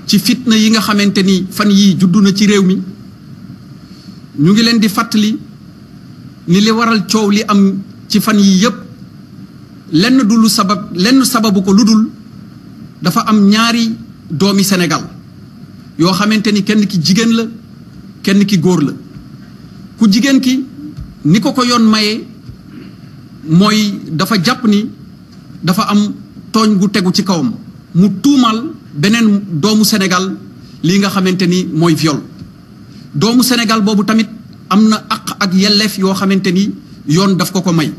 ci fitna yi nga xamante ni fan yii juddu na ci réew mi ñu ngi leen di fàttali ni li waral coow li am ci fan yii yépp lenn sababu ko lu dul dafa am ñaari doomi Sénégal yoo xamante ni kenn ki jigéen la kenn ki góor la ku jigéen ki ni ko yoon maye mooy dafa jàpp ni dafa am tooñ gu tegu ci kawam mu tuumal beneen doomu Sénégal lii nga xamante ni mooy viol doomu Sénégal boobu tamit am na àq ak yelleef yoo xamante ni yoon daf ko may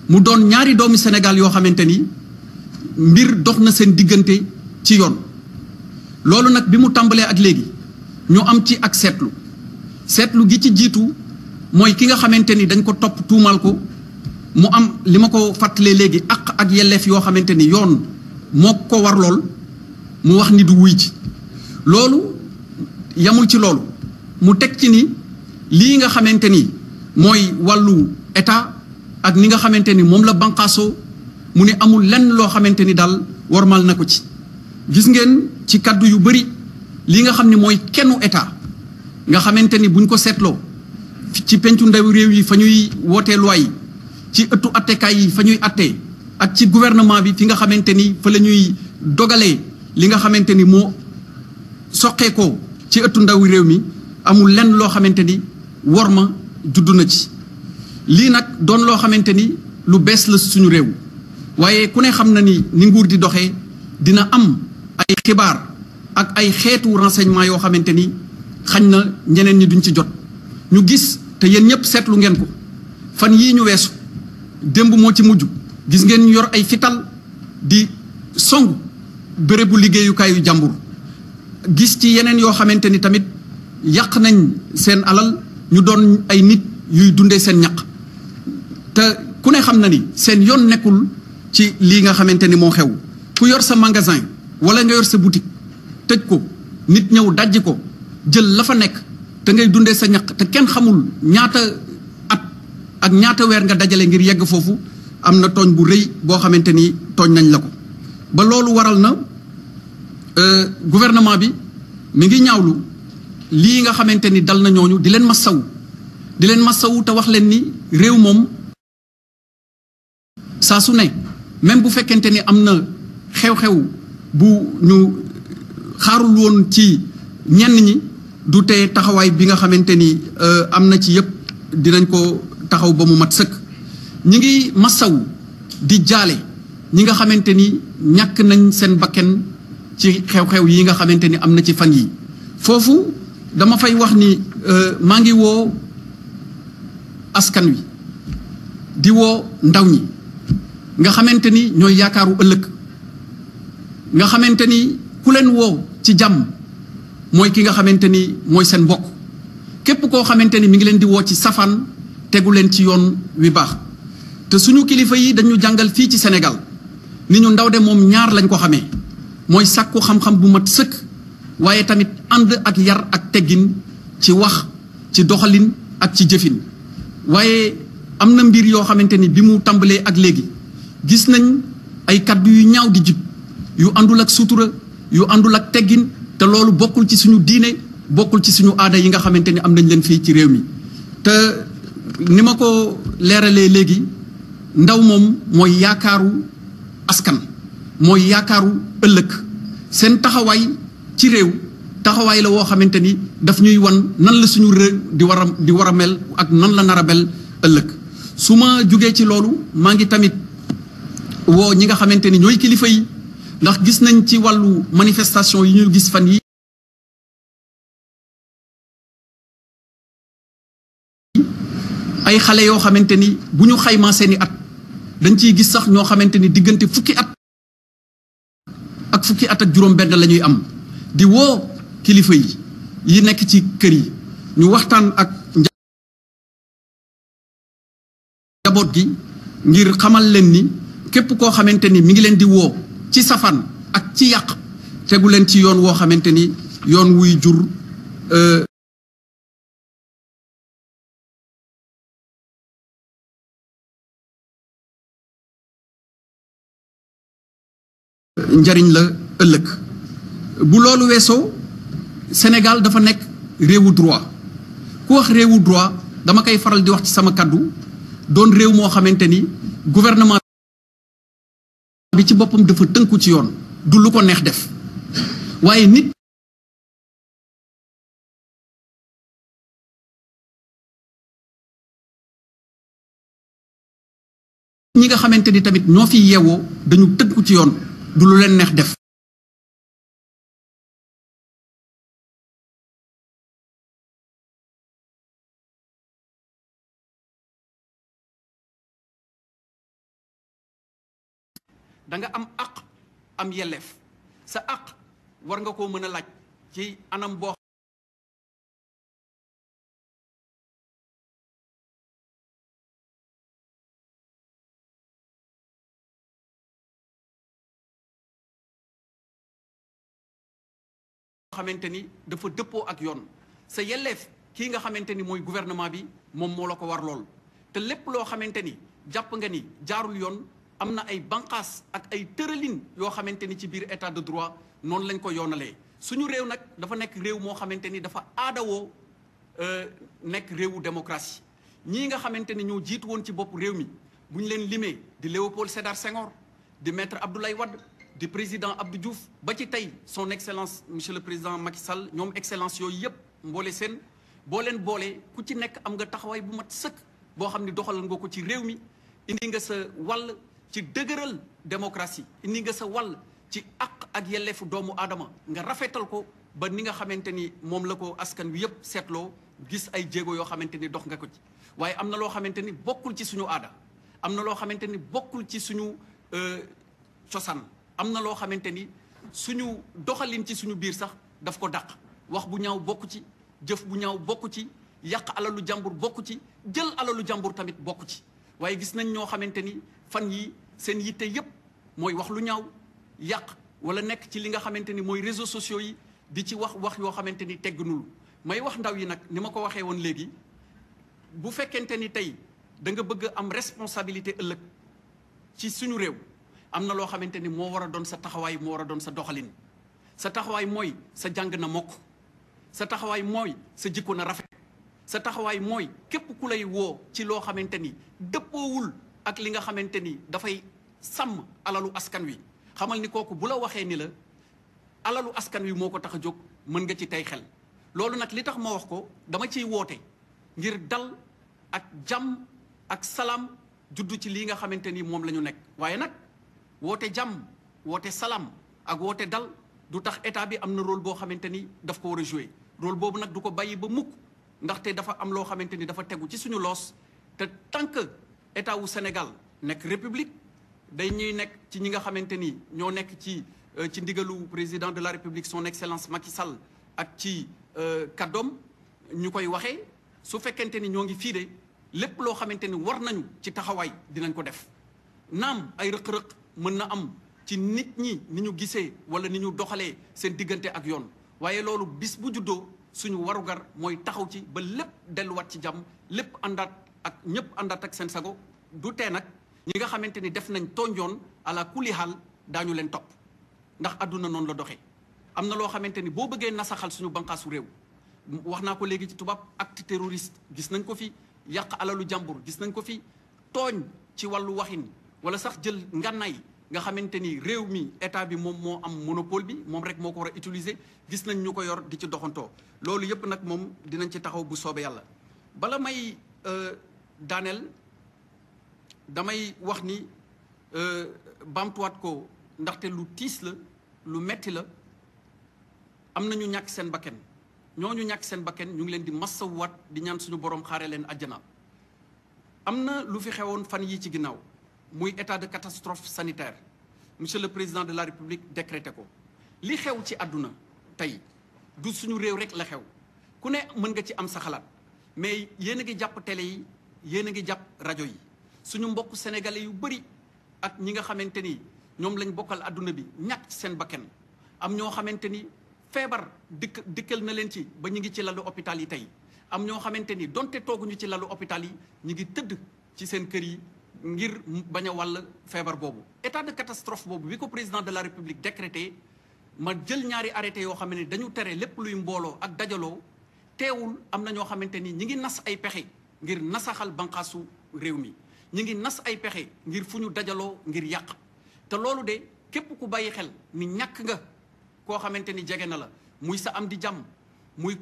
mu doon ñaari doomu Sénégal yoo xamante ni mbir dox na seen diggante ci yoon loolu nag bi mu tàmbalee ak léegi ñu am ci ak seetlu gi ci jiitu mooy ki nga xamante ni dañ ko topp tuumal ko mu am li ma ko fàttalee léegi àq ak yelleef yoo xamante ni yoon moo ko war lool mu wax ni du wuy ci loolu yamul ci loolu mu teg ci ni lii nga xamante ni mooy wàllu état ak ni nga xamante ni moom la banqaasoo mu ne amul lenn loo xamante ni daal warmal na ko ci gis ngeen ci kaddu yu bëri li nga xam ne mooy kennu état nga xamante ni buñ ko seetloo ci pencu ndaw réew yi fa ñuy wootee loi yi ci ëttu attekaay yi fa ñuy attee ak ci gouvernement bi fi nga xamante ni fa la ñuy dogalee li nga xamante ni moo soqeekoo ci ëttu ndaw réew mi amul lenn loo xamante ni war ma juddu na ci lii nag doon loo xamante ni lu bees la suñu réew waaye ku ne xam na ni nguur di doxee dina am ay xibaar ak ay xeetu renseignement yoo xamante ni xañ na ñeneen ñi duñ ci jot ñu gis te yéen ñëpp seetlu ngeen ko fan yii ñu weesu démb moo ci mujj gis ngeen ñu yor ay fital di song bérébu liggéeyukaayu jàmbur gis ci yeneen yoo xamante ni tamit yàq nañ seen alal ñu doon ay nit yuy dundee seen ñaq te ku ne xam na ni seen yoon nekkul ci lii nga xamante ni moo xew ku yor sa magasin wala nga yor sa boutique tëj ko nit ñëw dajji ko jël la fa nekk te ngay dundee sa ñaq te kenn xamul ñaata at ak ñaata weer nga dajale ngir yegg foofu am na tooñ bu rëy boo xamante ni tooñ nañ la ko ba loolu waral na gouvernement bi mi ngi ñaawlu lii nga xamante ni dal na ñooñu di leen masawu te wax leen ni réew moom saa su ne même bu fekkente ni am na xew-xew bu ñu xaarul woon ci ñenn ñi du tee taxawaay bi nga xamante ni am na ci yëpp dinañ ko taxaw ba mu mat sëkk ñi ngi masawu di jaale ñi nga xamante ni ñàkk nañ seen bakken ci xew-xew yi nga xamante ni am na ci fan yi foofu dama fay wax ni maa ngi woo askan wi di woo ndaw ñi nga xamante ni ñooy yaakaaru ëllëg nga xamante ni ku leen woo ci jàmm mooy ki nga xamante ni mooy seen mbokk képp koo xamante ni mi ngi leen di woo ci safaan tegu leen ci yoon wi baax te suñu kilifa yi dañu jàngal fii ci Sénégal ni ñu ndaw de moom ñaar lañ ko xamee mooy sàkku xam-xam bu mat sëkk waaye tamit ànd ak yar ak teggin ci wax ci doxalin ak ci jëfin waaye am na mbir yoo xamante ni bi mu tàmbalee ak léegi gis nañ ay kaddu yu ñaaw di jib yu àndul ak sutura yu àndul ak teggin te loolu bokkul ci suñu diine bokkul ci suñu aada yi nga xamante ni am nañ leen fii ci réew mi te ni ma ko leeralee léegi ndaw moom mooy yaakaaru askan mooy yaakaaru ëllëg seen taxawaay ci réew taxawaay la woo xamante ni daf ñuy wan nan la suñu réew di war a mel ak nan la nar a mel ëllëg su ma jógee ci loolu maa ngi tamit woo ñi nga xamante ni ñooy kilifa yi ndax gis nañ ci wàllu manifestation yi ñu gis fan yi ay xale yoo xamante ni bu ñu xaymaa seeni at dañ ciy gis sax ñoo xamante ni diggante fukki at ak juróom benn la ñuy am di woo kilifa yi nekk ci kër yi ñu waxtaan ak njaboot gi ngir xamal leen ni képp koo xamante ni mi ngi leen di woo ci safaan ak ci yàq tegu leen ci yoon woo xamante ni yoon wuy jur njariñ la ëllëg bu loolu weesoo Sénégal dafa nekk réewu droit ku wax réewu droit dama koy faral di wax ci sama kaddu doon réew moo xamante ni gouvernement bi ci boppam dafa tënku ci yoon du lu ko neex def waaye nit ñi nga xamante ni tamit ñoo fi yeewoo dañu tënku ci yoon du lu leen neex def da nga am àq am yelleef sa àq war nga koo mën a laaj ci anam boo xamante ni dafa dëppoo ak yoon sa yelleef kii nga xamante ni mooy gouvernement bi moom moo la ko war lool te lépp loo xamante ni jàpp nga ni jaarul yoon am na ay banqaas ak ay tëralin yoo xamante ni ci biir état de droit noonu lañ ko yoonalee suñu réew nag dafa nekk réew moo xamante ni dafa aadawoo nekk réewu démocratie ñii nga xamante ni ñoo jiitu woon ci bopp réew mi bu ñu leen limee di Léopold Sédar Senghor di maître Abdoulaye Wade di président Abdou Diouf ba ci tey son excellence monsieur le président Macky Sall ñoom excellence yooyu yëpp mboole seen boo leen boolee ku ci nekk am nga taxawaay bu mat sëkk boo xam ni doxalal nga ko ci réew mi indi nga sa wàll ci dëgëral démocratie indi nga sa wàll ci àq ak yelleefu doomu aadama nga rafetal ko ba ni nga xamante ni moom la ko askan wi yëpp seetloo gis ay jéego yoo xamante ni dox nga ko ci waaye am na loo xamante ni bokkul ci suñu aada am na loo xamante ni bokkul ci suñu cosaan am na loo xamante ni suñu doxalin ci suñu biir sax daf ko dàq wax bu ñaaw bokk ci jëf bu ñaaw bokk ci yàq alalu jàmbur bokk ci jël alalu jàmbur tamit bokk ci waaye gis nañ ñoo xamante ni fan yi seen yitte yépp mooy wax lu ñaaw yàq wala nekk ci li nga xamante ni mooy réseaux sociaux yi di ci wax yoo xamante ni tegginul may wax ndaw yi nag ni ma ko waxee woon léegi bu fekkente ni tey da nga bëgg am responsabilité ëllëg ci suñu réew am na loo xamante ni moo war a doon sa taxawaay moo war a doon sa doxalin sa taxawaay mooy sa jàng na mokk sa taxawaay mooy sa jikko na rafet sa taxawaay mooy képp ku lay woo ci loo xamante ni dëppoowul ak li nga xamante ni dafay sàmm alalu askan wi xamal ni kooku bu la waxee ni la alalu askan wi moo ko tax a jóg mën nga ci tey xel loolu nag li tax ma wax ko dama ciy woote ngir dal ak jàmm ak salaam juddu ci lii nga xamante ni moom la ñu nekk waaye nag woote jàmm woote salaam ak woote dal du tax état bi am na rôle boo xamante ni daf ko war a jouer rôle boobu nag du ko bàyyi ba mukk ndaxte dafa am loo xamante ni dafa tegu ci suñu loos te tant que état wu Sénégal nekk république day ñuy nekk ci ñi nga xamante ni ñoo nekk ci ndigalu président de la république son excellence Macky Sall ak ci kàddoom ñu koy waxee su fekkente ni ñoo ngi fii de lépp loo xamante ni war nañu ci taxawaay dinañ ko def naam ay rëq-rëq mën na am ci nit ñi ni ñu gisee wala ni ñu doxalee seen diggante ak yoon waaye loolu bis bu juddoo suñu warugar mooy taxaw ci ba lépp delluwaat ci jàmm lépp àndaat ak ñëpp àndaat ak seen sago du tee nag ñi nga xamante ni def nañ tooñ yoon ala kulli xaal daañu leen topp ndax àdduna noonu la doxee am na loo xamante ni boo bëggee nasaxal suñu banqaasu réew wax naa ko léegi ci tubaab acte terroriste gis nañ ko fi yàq alalu jàmbur gis nañ ko fi tooñ ci wàllu waxin wala sax jël ngànnaay nga xamante ni réew mi état bi moom moo am monopole bi moom rek moo ko war a utiliser gis nañ ñu ko yor di ci doxantoo loolu yëpp nag moom dinañ ci taxaw bu soobee yàlla bala may daaneel damay wax ni bamtuwaat ko ndaxte lu tiis la lu metti la am na ñu ñàkk seen bakken ñooñu ñàkk seen bakken ñu ngi leen di massawuwaat di ñaan suñu borom xaare leen àjjana am na lu fi xewoon fan yii ci ginnaaw muy état de catastrophe sanitaire monsieur le président de la république décrété ko li xew ci àdduna tey du suñu réew rek la xew ku ne mën nga ci am sa xalaat mais yéen a ngi jàpp télé yi yéen a ngi jàpp rajo yi suñu mbokk sénégalais yu bëri ak ñi nga xamante ni ñoom lañ bokkal àdduna bi ñàkk ci seen bakken am ñoo xamante ni feebar dikkal na leen ci ba ñu ngi ci lalu hôpital yi tey am ñoo xamante ni donte tooguñu ci lalu hôpital yi ñu ngi tëdd ci seen kër yi ngir bañ a wàll feebar boobu état de catastrophe boobu bi ko président de la république décrété ma jël ñaari arrêté yoo xam ne dañu tere lépp luy mbooloo ak dajaloo teewul am na ñoo xamante ni ñi ngi nas ay pexe ngir nasaxal banqaasu réew mi ñi ngi nas ay pexe ngir fu ñu dajaloo ngir yàq te loolu de képp ku bàyyi xel ni ñàkk nga koo xamante ni jege na la muy sa am di jàmm muy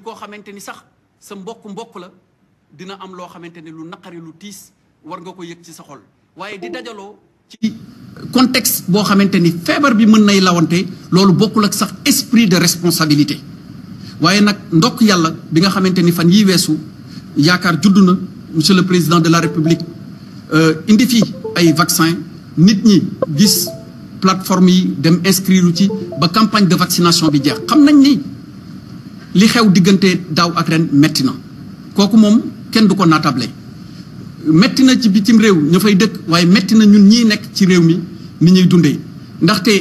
koo xamante ni sax sa mbokk la dina am loo xamante ni lu naqari lu tiis war nga ko yëg ci sa xol waaye di dajaloo ci contexte boo xamante ni feebar bi mën nay lawante loolu bokkul ak sax esprit de responsabilité waaye nag ndokk yàlla bi nga xamante ni fan yii weesu yaakaar judd na monsieur le président de la république indi fi ay vaccin nit ñi gis plateforme yi dem inscrire ci ba campagne de vaccination bi jeex xam nañ ni li xew diggante daaw ak ren metti na kooku moom kenn du ko naatable metti na ci bitim réew ña fay dëkk waaye metti na ñun ñii nekk ci réew mi ni ñuy dundee ndaxte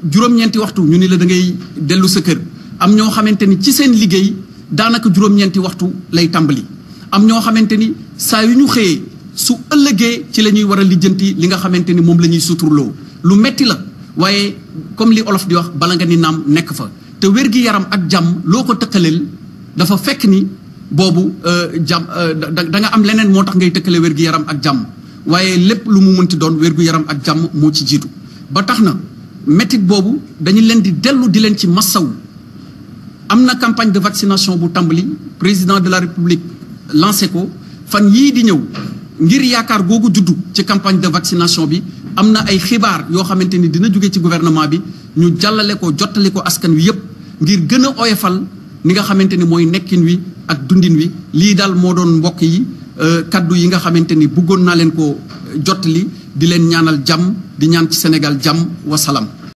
juróom-ñeenti waxtu ñu ni la da ngay dellu sa kër am ñoo xamante ni ci seen liggéey daanaka juróom-ñeenti waxtu lay tàmbali am ñoo xamante ni saa yu ñu xëyee su ëllëgee ci la ñuy war a lijjanti li nga xamante ni moom la ñuy suturloo lu metti la waaye comme li olof di wax bala nga ni naam nekk fa te wér-gi-yaram ak jàmm loo ko tëkkaleel dafa fekk ni boobu jàmm da nga am leneen moo tax ngay tëkkale wér-gi-yaram ak jàmm waaye lépp lu mu mënti doon wér-gu-yaram ak jàmm moo ci jiitu ba tax na métit boobu dañu leen di dellu di leen ci massawu am na campagne de vaccination bu tàmbali président de la république lancé ko fan yii di ñëw ngir yaakaar googu juddu ci campagne de vaccination bi am na ay xibaar yoo xamante ni dina jóge ci gouvernement bi ñu jàllale ko jottali ko askan wi yépp ngir gën a oyofal ni nga xamante ni mooy nekkin wi ak dundin wi lii daal moo doon mbokk yi kaddu yi nga xamante ni bëggoon naa leen ko jottali di leen ñaanal jàmm di ñaan ci Sénégal jàmm wasalaam